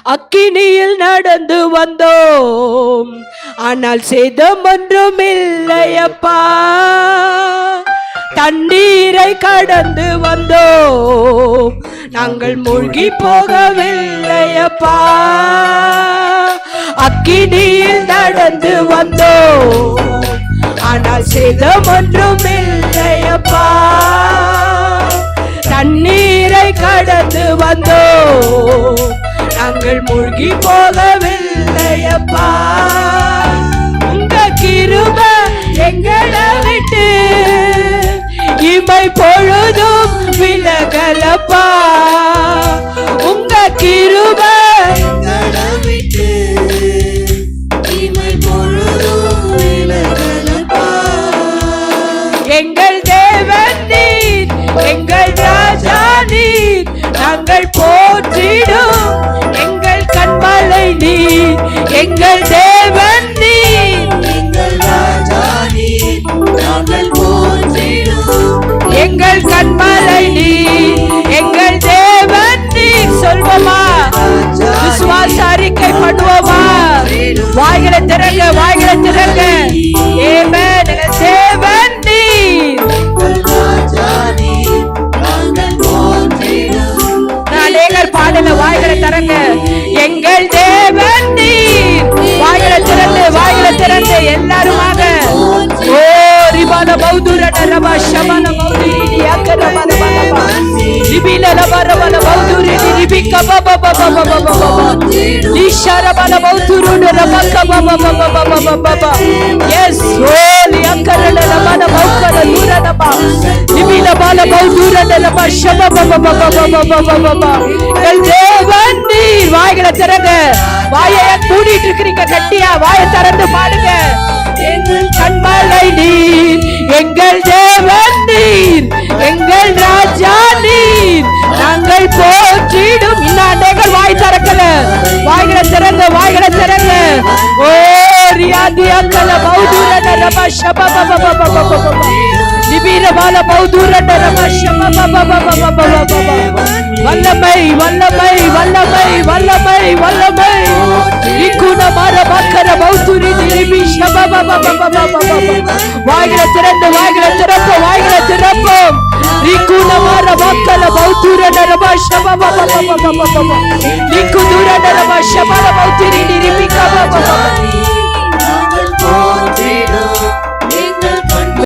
அக்கினியில் நடந்து வந்தோம், ஆனால் சேதம் ஒன்றும் இல்லையப்பா. தண்ணீரை கடந்து வந்தோம், நாங்கள் மூழ்கி போகவில்லையப்பா. அக்கினியில் நடந்து வந்தோம், ஆனால் சேதம் ஒன்றும் இல்லையப்பா. தண்ணீரை கடந்து வந்தோம், நாங்கள் மூழ்கி போகவில்லையப்பா. உங்க கிருபை எங்களை விட்டு இமை பொழுதும் விலகலப்பா. உங்க கிருபை எங்களை விட்டு இமை பொழுதும் விலகலப்பா. எங்கள் தேவன் நீர், எங்கள் ராஜா நீர், நாங்கள் போற்றிடும் எங்கள் கண்மலை நீர். எங்கள் தேவன் நீர், எங்கள் ராஜா நீர், நாங்கள் போற்றிடும் எங்கள் கண்மலை நீர். எங்கள் தேவன் நீர். சொல்வோமா? விசுவாச அறிக்கை பண்ணுவோமா? வாய்களை திறங்க, வாய்களை திறங்க. ஆமென். எங்கள் தேவன் நீர், பாடல வாய்களை திறங்க. எங்கள் தேவன் நீர். வாய்களை திறந்து, வாய்களை திறந்து எல்லாருமாக. ஓ ரிபால பௌதுரட ரபா ஷமன பௌதுரி அக்கரமன பலபா லிபில லபரபல பௌதுரி ரிபிக பப பப பப பப லிஷரபல பௌதுருட ரபக பப பப பப பப. எஸ் ஓ லியக்கரட லபல பௌக்கர துரடபா லிபில பல பௌதுரட ரபா ஷப பப பப பப பப. தேவன் நீர். வாய்களை திறங்க. வாயை மூடிட்டு இருக்கிறீங்க, கட்டியா வாயை திறந்து பாடுங்க. எங்கள் கண்மலை நீர், எங்கள் தேவன் நீர், எங்கள் ராஜா நீர், நாங்கள் போற்றிடும். இன்னும் அநேகர் வாய் திறக்கல. வாய்களை திறங்க, வாய்களை திறங்க. ஓ ரியாதி அக்கல பௌதுரட ரபா ஷப பப பப பப லிபில பால பௌதுரட ரபா ஷப பப பப பப பப. வல்லமை வல்லமை வல்லமை வல்லமை வல்லமை. இக்குன மர பக்கர பௌதுரி லிபி ஷப பப பப பப. வாய்களை திறந்து, வாய்களை திறப்போம், வாய்களை திறப்போம். இக்குன மர பக்கர பௌதுரட ரபா ஷப பப பப பப. இக்குதுரட ரபா ஷப பௌதுரி லிபி கப பப. நாங்கள் போற்றிடும்